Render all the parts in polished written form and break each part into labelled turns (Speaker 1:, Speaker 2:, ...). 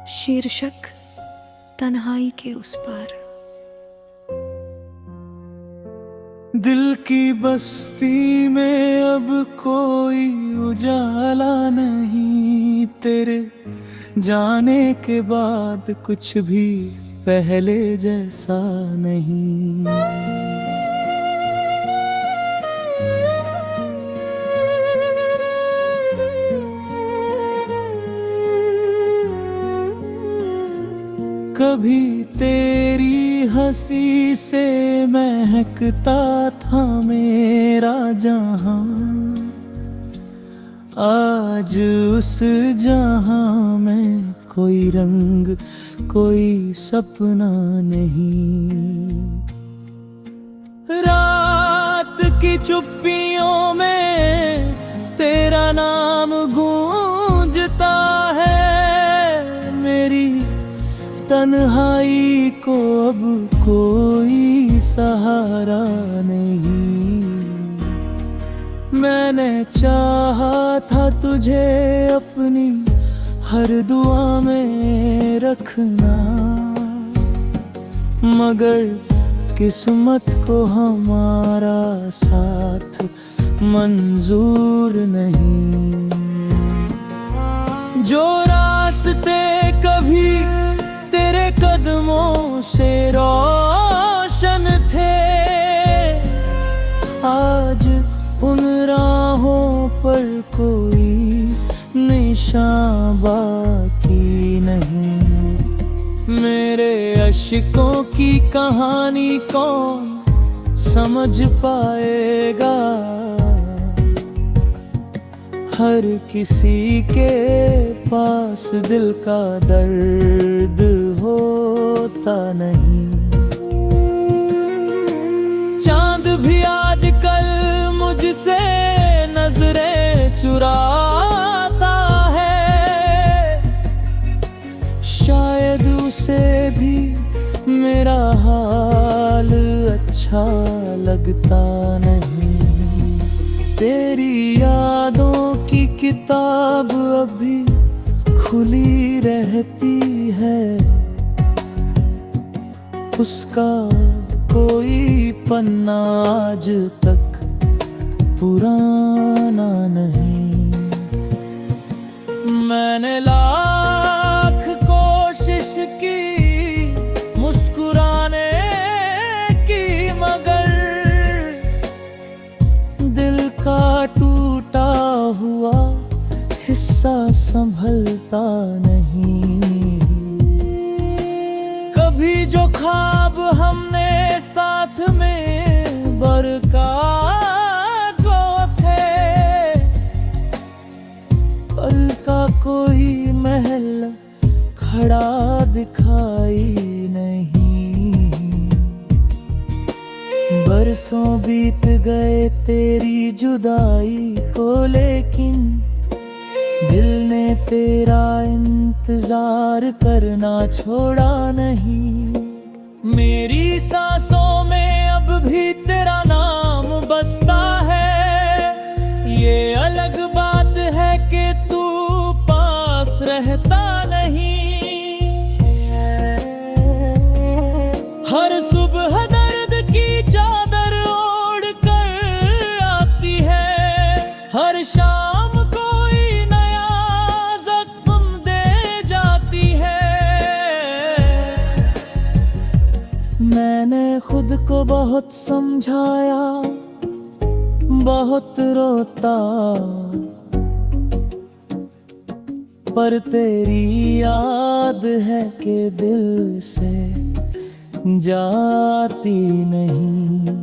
Speaker 1: शीर्षक तन्हाई के उस पार।
Speaker 2: दिल की बस्ती में अब कोई उजाला नहीं, तेरे जाने के बाद कुछ भी पहले जैसा नहीं। कभी तेरी हंसी से महकता था मेरा जहां, आज उस जहां में कोई रंग कोई सपना नहीं। रात की चुप्पियों में तेरा नाम गूंजता है, मेरी तन्हाई को अब कोई सहारा नहीं। मैंने चाहा था तुझे अपनी हर दुआ में रखना, मगर किस्मत को हमारा साथ मंजूर नहीं। जो रास्ते कभी तेरे कदमों से रोशन थे, आज उन राहों पर कोई निशान बाकी नहीं। मेरे अश्कों की कहानी कौन समझ पाएगा, हर किसी के पास दिल का दर्द होता नहीं। चांद भी आजकल मुझसे नजरें चुराता है, शायद उसे भी मेरा हाल अच्छा लगता नहीं। तेरी यादों की किताब अभी खुली रहती है, उसका कोई पन्ना आज तक पुराना नहीं। मैंने लाख कोशिश की मुस्कुराने की, मगर दिल का टूटा हुआ हिस्सा संभलता नहीं। कभी जो ख्वाब हमने साथ में बरका को थे, पल का कोई महल खड़ा दिखाई नहीं। बरसों बीत गए तेरी जुदाई को, लेकिन दिल ने तेरा इंतजार करना छोड़ा नहीं। मेरी सांसों में अब भी तेरा नाम बसता है, ये अलग बात है कि तू पास रहता नहीं। हर सुबह दर्द की चादर ओढ़ कर आती है, हर शाम कोई नया जख्म दे जाती है। मैंने खुद को बहुत समझाया, बहुत रोता, पर तेरी याद है कि दिल से जाती नहीं।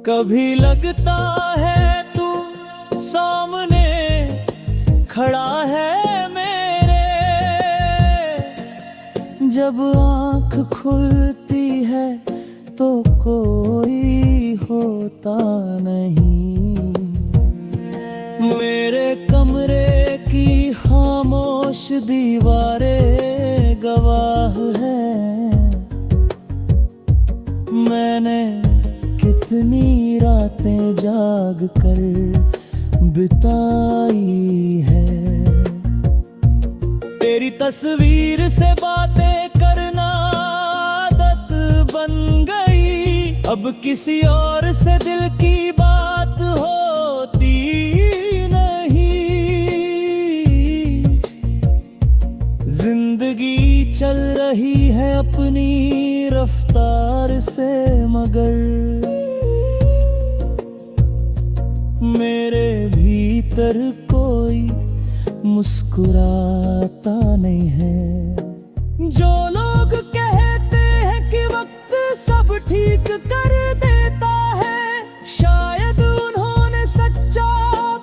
Speaker 2: कभी लगता है तू सामने खड़ा है मेरे, जब आँख खुलती है तो कोई होता नहीं। मेरे कमरे की खामोश दीवारें गवाह हैं, मैंने कितनी रातें जाग कर बिताई है। तेरी तस्वीर से बातें करना आदत बन गई। अब किसी और से दिल की बात होती नहीं। जिंदगी चल रही है अपनी रफ्तार से, मगर मेरे भीतर कोई मुस्कुराता नहीं है। जो लोग कहते हैं कि वक्त सब ठीक कर देता है, शायद उन्होंने सच्चा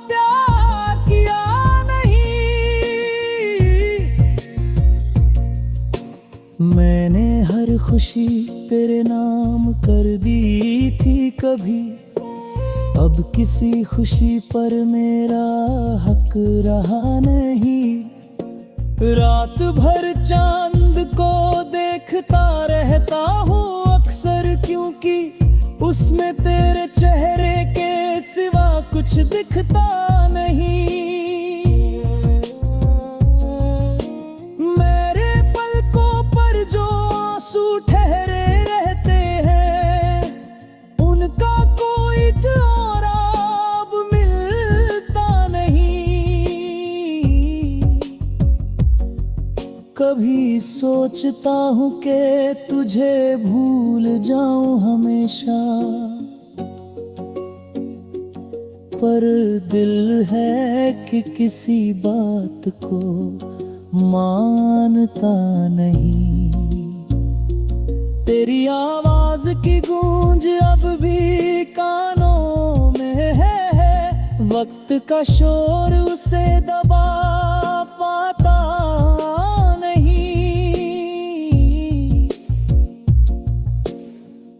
Speaker 2: प्यार किया नहीं। मैंने हर खुशी तेरे नाम कर दी थी कभी, अब किसी खुशी पर मेरा हक रहा नहीं। रात भर चांद को देखता रहता हूँ अक्सर, क्योंकि उसमें तेरे चेहरे के सिवा कुछ दिखता नहीं। मेरे पलकों पर जो आंसू ठहरे रहते हैं, उनका कोई जवाब अब मिलता नहीं। कभी सोचता हूँ कि तुझे भूल जाऊं हमेशा, पर दिल है कि किसी बात को मानता नहीं। तेरी आवाज की गूंज अब भी कानों में है, वक्त का शोर उसे दबा पाता नहीं।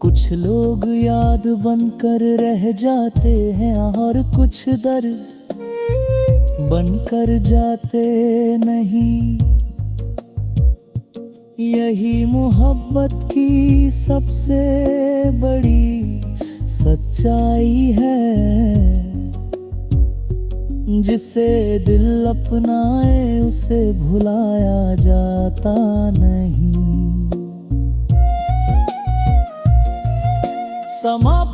Speaker 2: कुछ लोग याद बनकर रह जाते हैं और कुछ दर्द बनकर जाते नहीं। यही मोहब्बत की सबसे बड़ी सच्चाई है। जिसे दिल अपनाए उसे भुलाया जाता नहीं। समाप्त।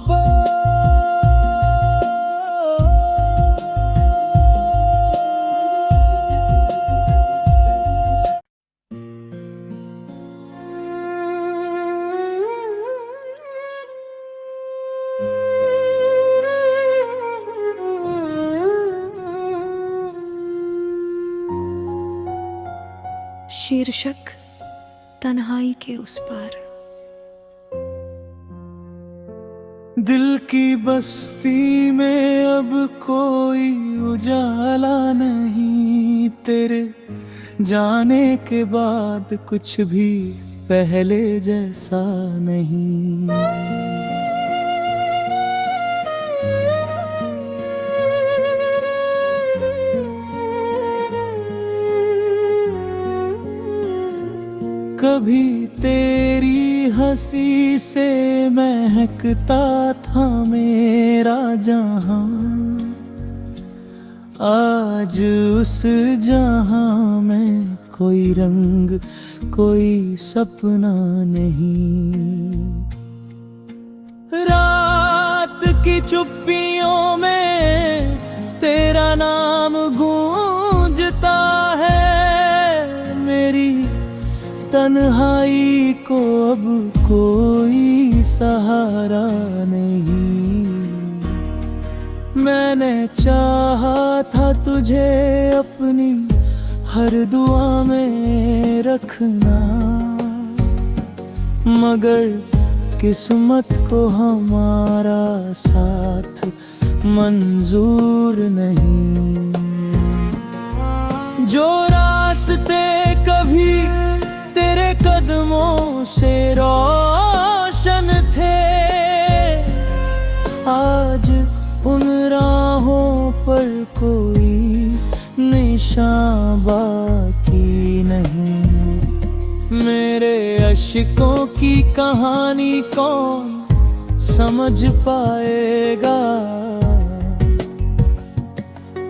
Speaker 1: शीर्षक तन्हाई के उस पार।
Speaker 2: दिल की बस्ती में अब कोई उजाला नहीं, तेरे जाने के बाद कुछ भी पहले जैसा नहीं। कभी तेरी हंसी से महकता था मेरा जहां, आज उस जहां में कोई रंग कोई सपना नहीं। रात की चुप्पियों में तेरा नाम गूंजता है, मेरी तन्हाई को अब कोई सहारा नहीं। मैंने चाहा था तुझे अपनी हर दुआ में रखना, मगर किस्मत को हमारा साथ मंजूर नहीं। जो रास्ते कभी तेरे कदमों से रोशन थे, आज उन राहों पर कोई निशान बाकी नहीं। मेरे अश्कों की कहानी कौन समझ पाएगा,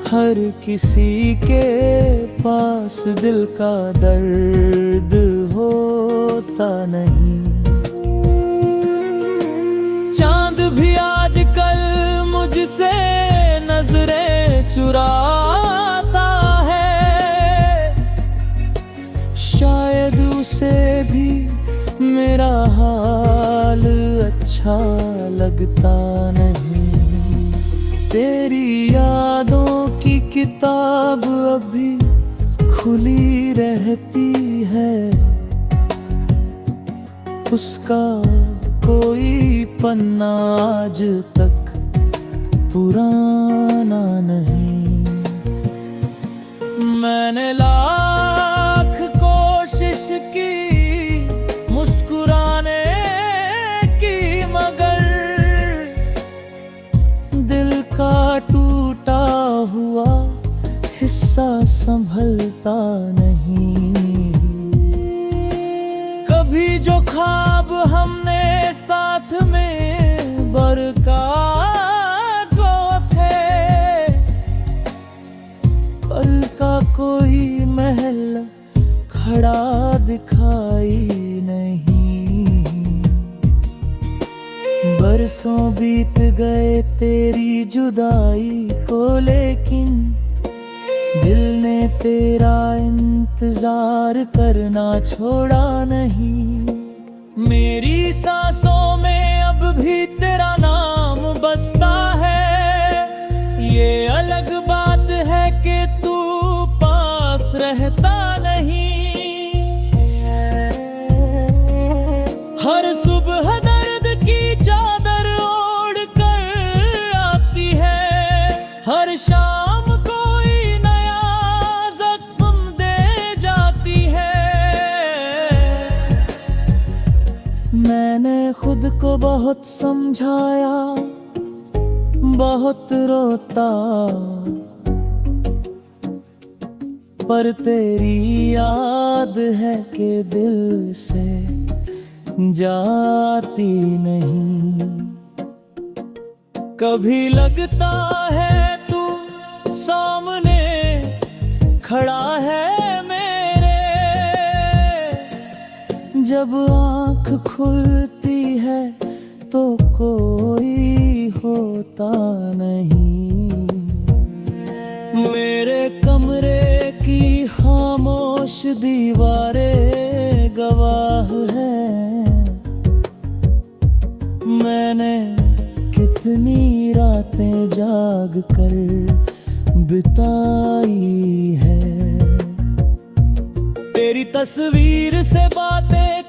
Speaker 2: हर किसी के पास दिल का दर्द होता नहीं। चांद भी आजकल मुझसे नजरें चुराता है, शायद उसे भी मेरा हाल अच्छा लगता नहीं। तेरी यादों की किताब अभी खुली रहती है, उसका कोई पन्ना आज तक पुराना नहीं। मैंने लाख कोशिश की मुस्कुराने की, मगर दिल का टूटा हुआ हिस्सा संभलता नहीं। कभी जो ख्वाब हमने साथ में बरका को थे, पल का कोई महल खड़ा दिखाई नहीं। बरसों बीत गए तेरी जुदाई को, लेकिन दिल ने तेरा इंतजार करना छोड़ा नहीं। मेरी सांसों में अब भी तेरा नाम बसता है, ये अलग बात है कि तू पास रहता नहीं। हर सुबह दर्द की चादर ओढ़ कर आती है, हर शाम कोई नया जख्म दे जाती है। मैंने खुद को बहुत समझाया, बहुत रोता, पर तेरी याद है कि दिल से जाती नहीं। कभी लगता है तू सामने खड़ा है मेरे, जब आँख खुलती है तो कोई होता नहीं। मेरे कमरे की खामोश दीवारें गवाह हैं, मैंने कितनी रातें जाग कर बिताई है। तेरी तस्वीर से बातें